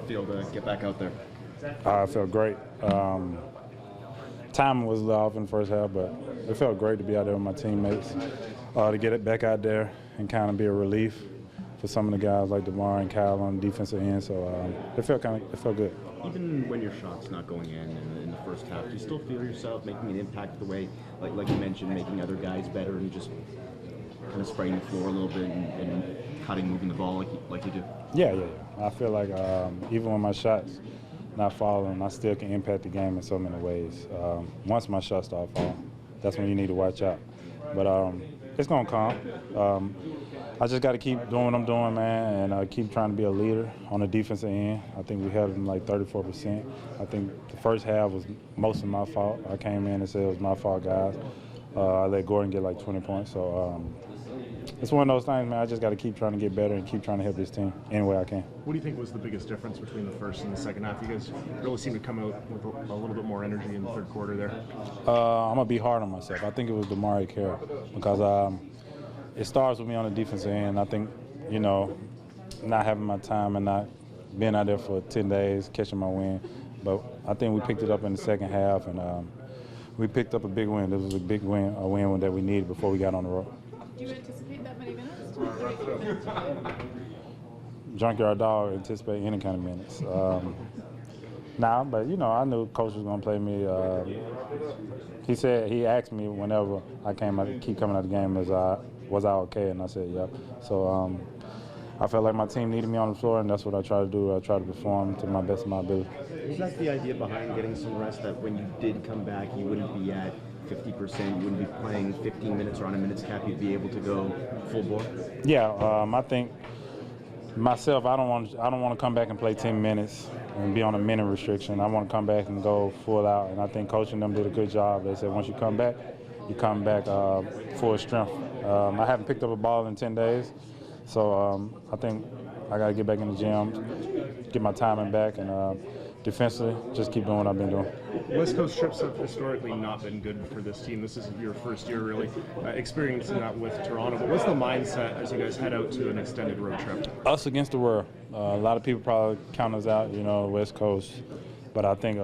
feel to get back out there? I felt great. Timing was a little off in the first half, but it felt great to be out there with my teammates, to get it back out there and kind of be a relief for some of the guys like DeMarre and Carroll on the defensive end. So it felt good. Even when your shot's not going in the first half, do you still feel yourself making an impact the way, like you mentioned, making other guys better and just kind of spraying the floor a little bit and cutting, moving the ball like you do? Yeah. I feel like even when my shots not falling, I still can impact the game in so many ways. Once my shots start falling, that's when you need to watch out. But it's going to come. I just got to keep doing what I'm doing, man, and keep trying to be a leader on the defensive end. I think we held them like 34%. I think the first half was mostly my fault. I came in and said it was my fault, guys. I let Gordon get like 20 points. So it's one of those things, man. I just got to keep trying to get better and keep trying to help this team any way I can. What do you think was the biggest difference between the first and the second half? You guys really seem to come out with a little bit more energy in the third quarter there. I'm going to be hard on myself. I think it was DeMarre Carroll because it starts with me on the defensive end. I think, not having my time and not being out there for 10 days, catching my win. But I think we picked it up in the second half, and we picked up a big win. This was a big win, a win that we needed before we got on the road. Do you anticipate that many minutes? 33 minutes? Junkyard Dog anticipate any kind of minutes. But I knew Coach was going to play me. He asked me whenever I keep coming out of the game, was I okay? And I said, yep. So I felt like my team needed me on the floor, and that's what I try to do. I try to perform to my best of my ability. Was that the idea behind getting some rest, that when you did come back, you wouldn't be at 50%, you wouldn't be playing 15 minutes or on a minutes cap, you'd be able to go full bore? Yeah, I think myself, I don't want to come back and play 10 minutes and be on a minute restriction. I want to come back and go full out, and I think Coach and them did a good job. They said once you come back full strength. I haven't picked up a ball in 10 days, so I think I got to get back in the gym, get my timing back, and defensively, just keep doing what I've been doing. West Coast trips have historically not been good for this team. This is your first year really experiencing that with Toronto. But what's the mindset as you guys head out to an extended road trip? Us against the world. A lot of people probably count us out, West Coast. But I think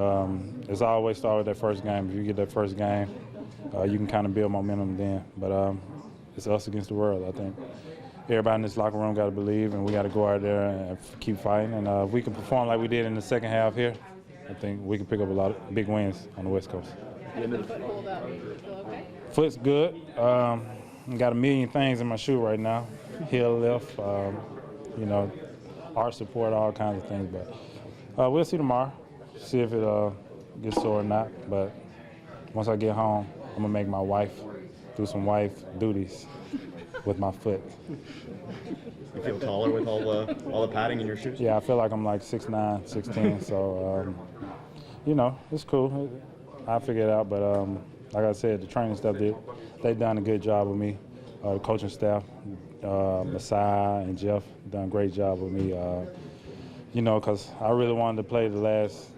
it's always start with that first game. If you get that first game, you can kind of build momentum then. But it's us against the world, I think. Everybody in this locker room got to believe, and we got to go out there and keep fighting. And if we can perform like we did in the second half here, I think we can pick up a lot of big wins on the West Coast. How's the foot hold up? Feel okay? Foot's good. Got a million things in my shoe right now. Heel lift, arch support, all kinds of things. But we'll see tomorrow, see if it gets sore or not. But once I get home, I'm going to make my wife do some wife duties with my foot. You feel taller with all the padding in your shoes? Yeah, I feel like I'm like 6'9", 6'10", so, it's cool. I'll figure it out, but like I said, the training staff, they've done a good job with me. The coaching staff, Masai and Jeff, done a great job with me, because I really wanted to play the last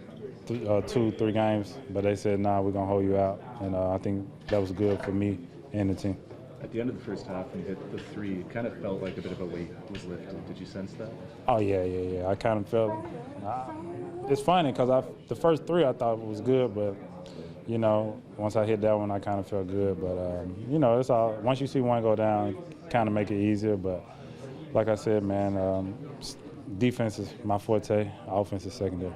2-3 games, but they said, nah, we're going to hold you out, and I think that was good for me and the team. At the end of the first half, when you hit the three, it kind of felt like a bit of a weight was lifted. Did you sense that? Oh, yeah. I kind of felt it's funny because the first three I thought was good, but, once I hit that one, I kind of felt good. But, it's all, once you see one go down, kind of make it easier. But like I said, man, defense is my forte, offense is secondary.